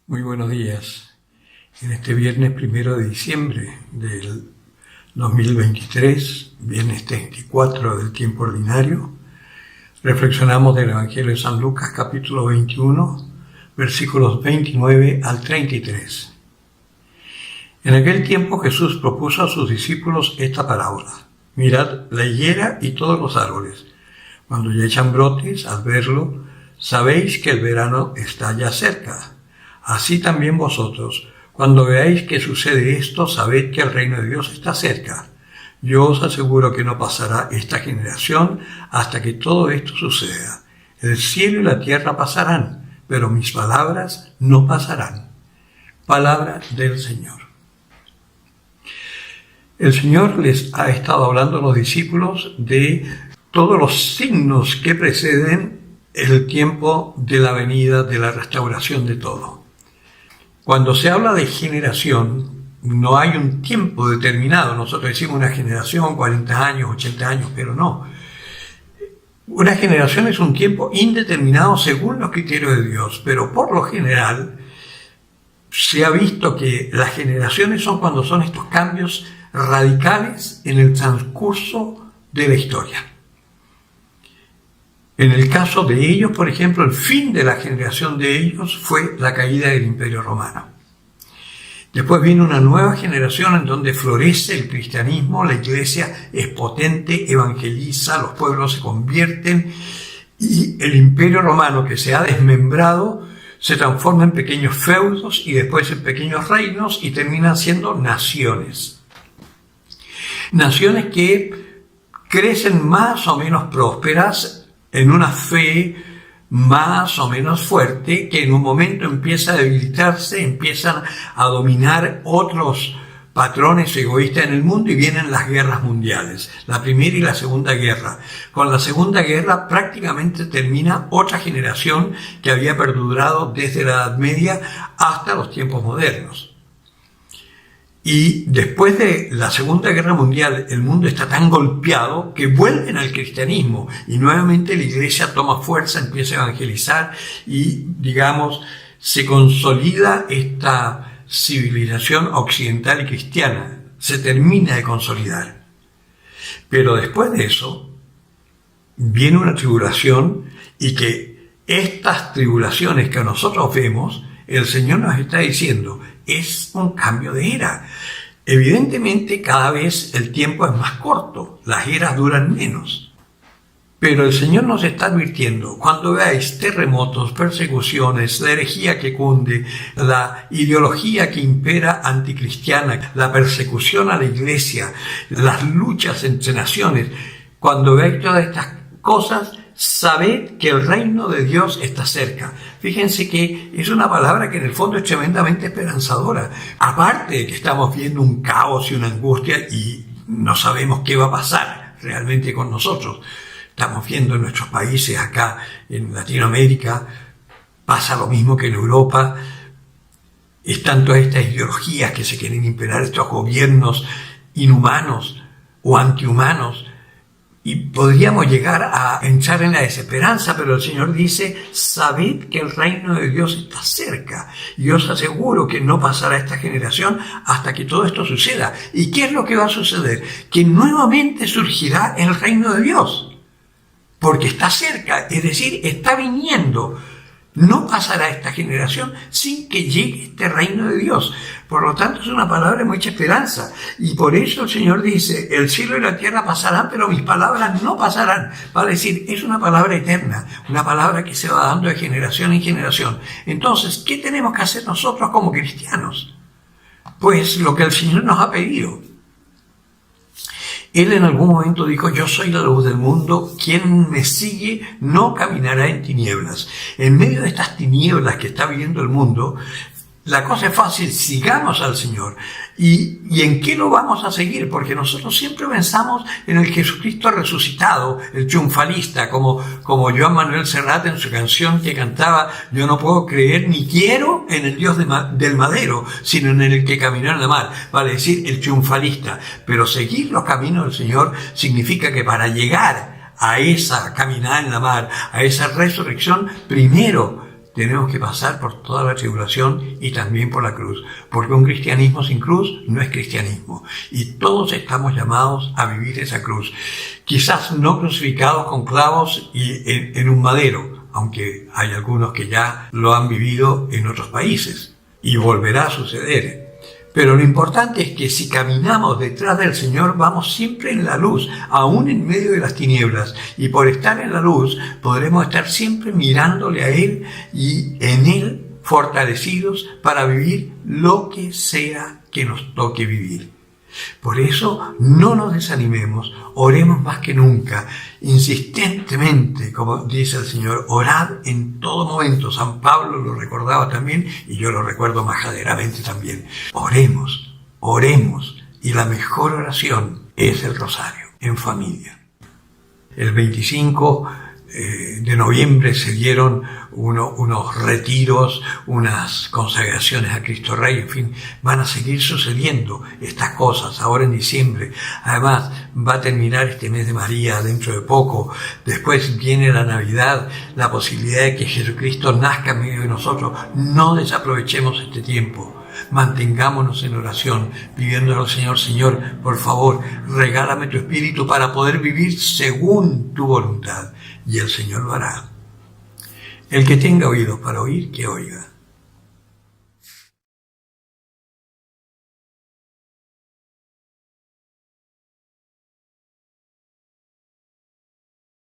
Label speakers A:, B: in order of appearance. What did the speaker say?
A: Muy buenos días. En este viernes 1 de diciembre del 2023, viernes 34 del tiempo ordinario, reflexionamos del Evangelio de San Lucas, capítulo 21, versículos 29 al 33. En aquel tiempo Jesús propuso a sus discípulos esta parábola: mirad la higuera y todos los árboles. Cuando ya echan brotes, al verlo, sabéis que el verano está ya cerca. Así también vosotros, cuando veáis que sucede esto, sabed que el reino de Dios está cerca. Yo os aseguro que no pasará esta generación hasta que todo esto suceda. El cielo y la tierra pasarán, pero mis palabras no pasarán. Palabra del Señor. El Señor les ha estado hablando a los discípulos de todos los signos que preceden el tiempo de la venida, de la restauración de todo. Cuando se habla de generación, no hay un tiempo determinado. Nosotros decimos una generación, 40 años, 80 años, pero no. Una generación es un tiempo indeterminado según los criterios de Dios, pero por lo general se ha visto que las generaciones son cuando son estos cambios radicales en el transcurso de la historia. En el caso de ellos, por ejemplo, el fin de la generación de ellos fue la caída del Imperio Romano. Después viene una nueva generación en donde florece el cristianismo, la iglesia es potente, evangeliza, los pueblos se convierten y el Imperio Romano, que se ha desmembrado, se transforma en pequeños feudos y después en pequeños reinos y terminan siendo naciones. Naciones que crecen más o menos prósperas, en una fe más o menos fuerte, que en un momento empieza a debilitarse, empiezan a dominar otros patrones egoístas en el mundo y vienen las guerras mundiales, la Primera y la Segunda Guerra. Con la Segunda Guerra prácticamente termina otra generación que había perdurado desde la Edad Media hasta los tiempos modernos. Y después de la Segunda Guerra Mundial, el mundo está tan golpeado que vuelven al cristianismo y nuevamente la iglesia toma fuerza, empieza a evangelizar y, digamos, se consolida esta civilización occidental y cristiana, se termina de consolidar. Pero después de eso, viene una tribulación y que estas tribulaciones que nosotros vemos, el Señor nos está diciendo, es un cambio de era. Evidentemente cada vez el tiempo es más corto, las eras duran menos. Pero el Señor nos está advirtiendo, cuando veáis terremotos, persecuciones, la herejía que cunde, la ideología que impera anticristiana, la persecución a la iglesia, las luchas entre naciones, cuando veáis todas estas cosas, sabed que el reino de Dios está cerca. Fíjense que es una palabra que en el fondo es tremendamente esperanzadora. Aparte de que estamos viendo un caos y una angustia y no sabemos qué va a pasar realmente con nosotros. Estamos viendo en nuestros países, acá en Latinoamérica, pasa lo mismo que en Europa. Están todas estas ideologías que se quieren imperar, estos gobiernos inhumanos o antihumanos. Y podríamos llegar a entrar en la desesperanza, pero el Señor dice, sabed que el reino de Dios está cerca. Y os aseguro que no pasará esta generación hasta que todo esto suceda. ¿Y qué es lo que va a suceder? Que nuevamente surgirá el reino de Dios. Porque está cerca, es decir, está viniendo. No pasará esta generación sin que llegue este reino de Dios. Por lo tanto, es una palabra de mucha esperanza. Y por eso el Señor dice, el cielo y la tierra pasarán, pero mis palabras no pasarán. Va a decir, es una palabra eterna, una palabra que se va dando de generación en generación. Entonces, ¿qué tenemos que hacer nosotros como cristianos? Pues lo que el Señor nos ha pedido. Él en algún momento dijo, yo soy la luz del mundo, quien me sigue no caminará en tinieblas. En medio de estas tinieblas que está viviendo el mundo, la cosa es fácil, sigamos al Señor. ¿Y en qué lo vamos a seguir? Porque nosotros siempre pensamos en el Jesucristo resucitado, el triunfalista, como Joan Manuel Serrat en su canción que cantaba, yo no puedo creer ni quiero en el Dios del madero, sino en el que caminó en la mar, vale decir, el triunfalista. Pero seguir los caminos del Señor significa que para llegar a esa caminada en la mar, a esa resurrección, primero tenemos que pasar por toda la tribulación y también por la cruz, porque un cristianismo sin cruz no es cristianismo, y todos estamos llamados a vivir esa cruz, quizás no crucificados con clavos y en un madero, aunque hay algunos que ya lo han vivido en otros países, y volverá a suceder. Pero lo importante es que si caminamos detrás del Señor, vamos siempre en la luz, aún en medio de las tinieblas. Y por estar en la luz, podremos estar siempre mirándole a Él y en Él fortalecidos para vivir lo que sea que nos toque vivir. Por eso no nos desanimemos, oremos más que nunca, insistentemente, como dice el Señor, orad en todo momento. San Pablo lo recordaba también y yo lo recuerdo majaderamente también. Oremos, y la mejor oración es el rosario, en familia. El 25 de noviembre se dieron unos retiros, unas consagraciones a Cristo Rey, en fin, van a seguir sucediendo estas cosas ahora en diciembre. Además, va a terminar este mes de María dentro de poco. Después viene la Navidad, la posibilidad de que Jesucristo nazca en medio de nosotros. No desaprovechemos este tiempo. Mantengámonos en oración, pidiéndole al Señor: Señor, por favor, regálame tu Espíritu para poder vivir según tu voluntad. Y el Señor lo hará. El que tenga oídos para oír, que oiga.